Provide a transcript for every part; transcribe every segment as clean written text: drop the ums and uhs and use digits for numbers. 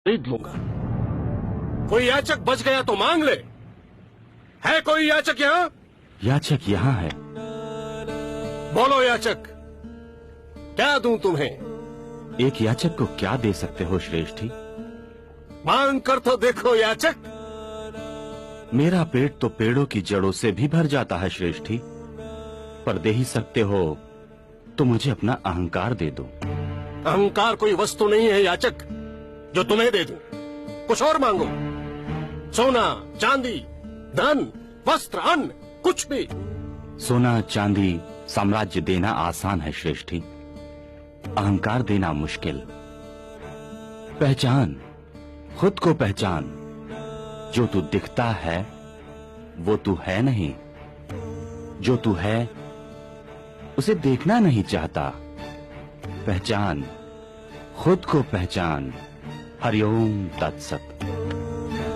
खरीद लूंगा। कोई याचक बच गया तो मांग ले। है कोई याचक यहाँ? याचक यहाँ है। बोलो याचक, क्या दूं तुम्हें? एक याचक को क्या दे सकते हो श्रेष्ठी? मांग कर तो देखो याचक। मेरा पेट तो पेड़ों की जड़ों से भी भर जाता है श्रेष्ठी, पर दे ही सकते हो तो मुझे अपना अहंकार दे दो। अहंकार कोई वस्तु नहीं है याचक जो तुम्हें दे दूं। कुछ और मांगो। सोना, चांदी, धन, वस्त्र, अन्न, कुछ भी। सोना, चांदी, साम्राज्य देना आसान है श्रेष्ठी, अहंकार देना मुश्किल। पहचान, खुद को पहचान। जो तू दिखता है वो तू है नहीं, जो तू है उसे देखना नहीं चाहता। पहचान, खुद को पहचान। हरिओम तत्सत,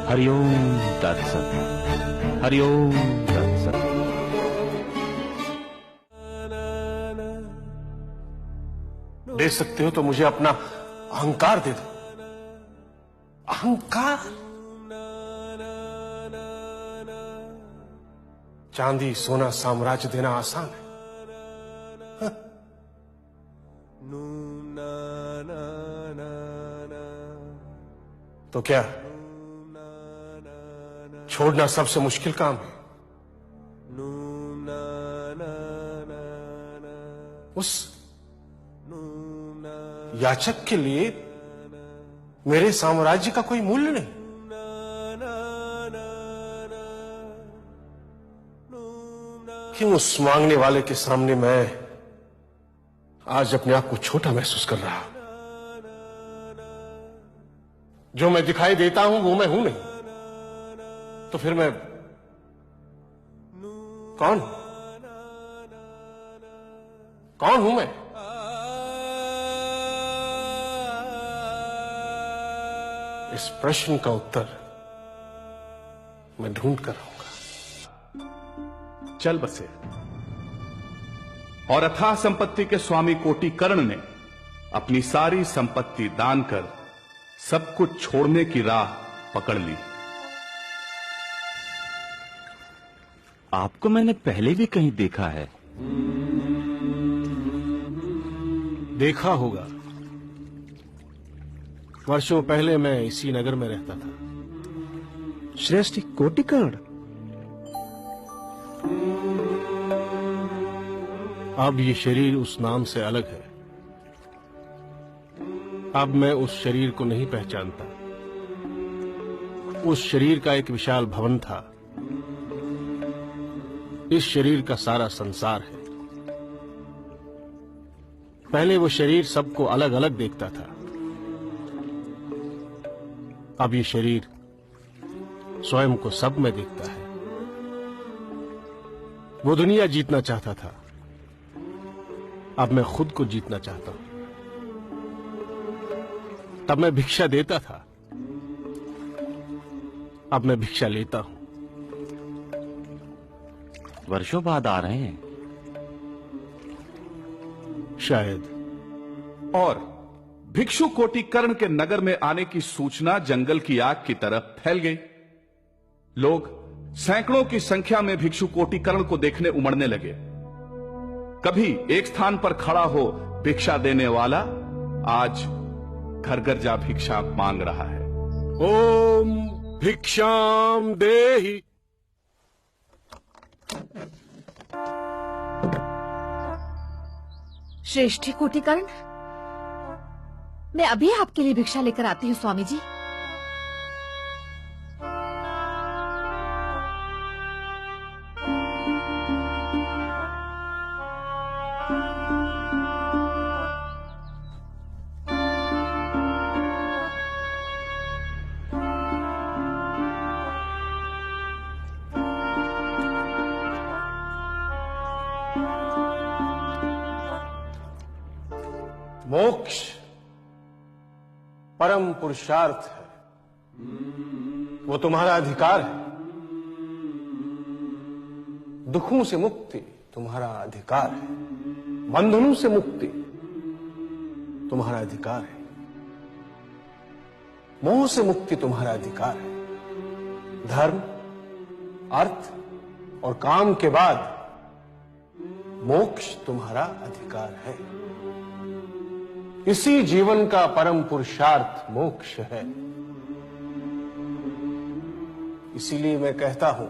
हरिओम तत्सत, हरिओम तत्सत। दे सकते हो तो मुझे अपना अहंकार दे दो। अहंकार? चांदी, सोना, साम्राज्य देना आसान है। हाँ। तो क्या छोड़ना सबसे मुश्किल काम है? उस याचक के लिए मेरे साम्राज्य का कोई मूल्य नहीं। क्यों उस मांगने वाले के सामने मैं आज अपने आप को छोटा महसूस कर रहा? जो मैं दिखाई देता हूं वो मैं हूं नहीं, तो फिर मैं कौन कौन हूं मैं? इस प्रश्न का उत्तर मैं ढूंढ कर रहूंगा। चल बसे। और अथाह संपत्ति के स्वामी कोटि कर्ण ने अपनी सारी संपत्ति दान कर सब कुछ छोड़ने की राह पकड़ ली। आपको मैंने पहले भी कहीं देखा है। देखा होगा। वर्षों पहले मैं इसी नगर में रहता था। श्रेष्ठी कोटि कर्ण? अब ये शरीर उस नाम से अलग है। अब मैं उस शरीर को नहीं पहचानता। उस शरीर का एक विशाल भवन था। इस शरीर का सारा संसार है। पहले वो शरीर सबको अलग अलग देखता था। अब ये शरीर स्वयं को सब में देखता है। वो दुनिया जीतना चाहता था, अब मैं खुद को जीतना चाहता हूं। तब मैं भिक्षा देता था, अब मैं भिक्षा लेता हूं। वर्षों बाद आ रहे हैं शायद। और भिक्षु कोटि कर्ण के नगर में आने की सूचना जंगल की आग की तरफ फैल गई। लोग सैकड़ों की संख्या में भिक्षु कोटि कर्ण को देखने उमड़ने लगे। कभी एक स्थान पर खड़ा हो भिक्षा देने वाला आज घर घर जा भिक्षा मांग रहा है। ओम भिक्षाम देहि। श्रेष्ठी कोटि कर्ण, मैं अभी आपके लिए भिक्षा लेकर आती हूँ स्वामी जी। मोक्ष परम पुरुषार्थ है, वो तुम्हारा अधिकार है। दुखों से मुक्ति तुम्हारा अधिकार है, बंधनों से मुक्ति तुम्हारा अधिकार है। मोह से मुक्ति तुम्हारा अधिकार है। धर्म, अर्थ और काम के बाद मोक्ष तुम्हारा अधिकार है। इसी जीवन का परम पुरुषार्थ मोक्ष है। इसीलिए मैं कहता हूं,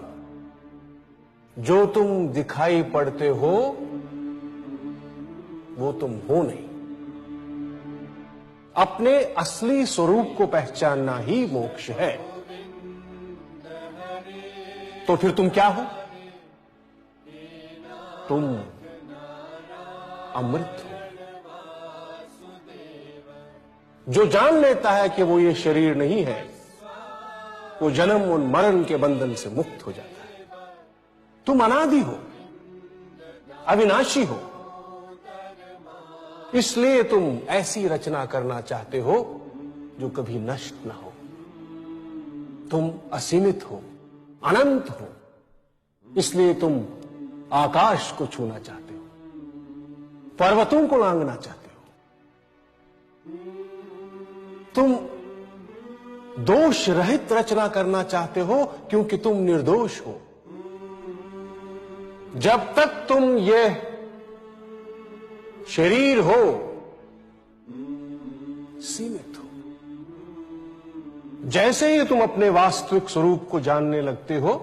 जो तुम दिखाई पड़ते हो वो तुम हो नहीं। अपने असली स्वरूप को पहचानना ही मोक्ष है। तो फिर तुम क्या हो? तुम अमृत हो। जो जान लेता है कि वो ये शरीर नहीं है, वो जन्म और मरण के बंधन से मुक्त हो जाता है। तुम अनादि हो, अविनाशी हो। इसलिए तुम ऐसी रचना करना चाहते हो जो कभी नष्ट ना हो। तुम असीमित हो, अनंत हो। इसलिए तुम आकाश को छूना चाहते हो, पर्वतों को लांघना चाहते हो। तुम दोष रहित रचना करना चाहते हो क्योंकि तुम निर्दोष हो। जब तक तुम ये शरीर हो, सीमित हो। जैसे ही तुम अपने वास्तविक स्वरूप को जानने लगते हो,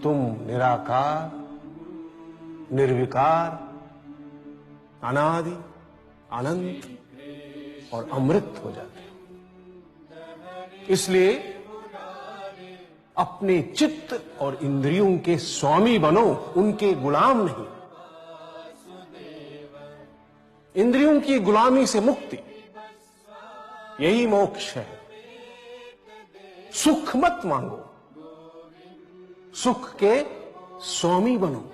तुम निराकार, निर्विकार, अनादि, अनंत और अमृत हो जाते हो। इसलिए अपने चित्त और इंद्रियों के स्वामी बनो, उनके गुलाम नहीं। इंद्रियों की गुलामी से मुक्ति, यही मोक्ष है। सुख मत मांगो, सुख के स्वामी बनो।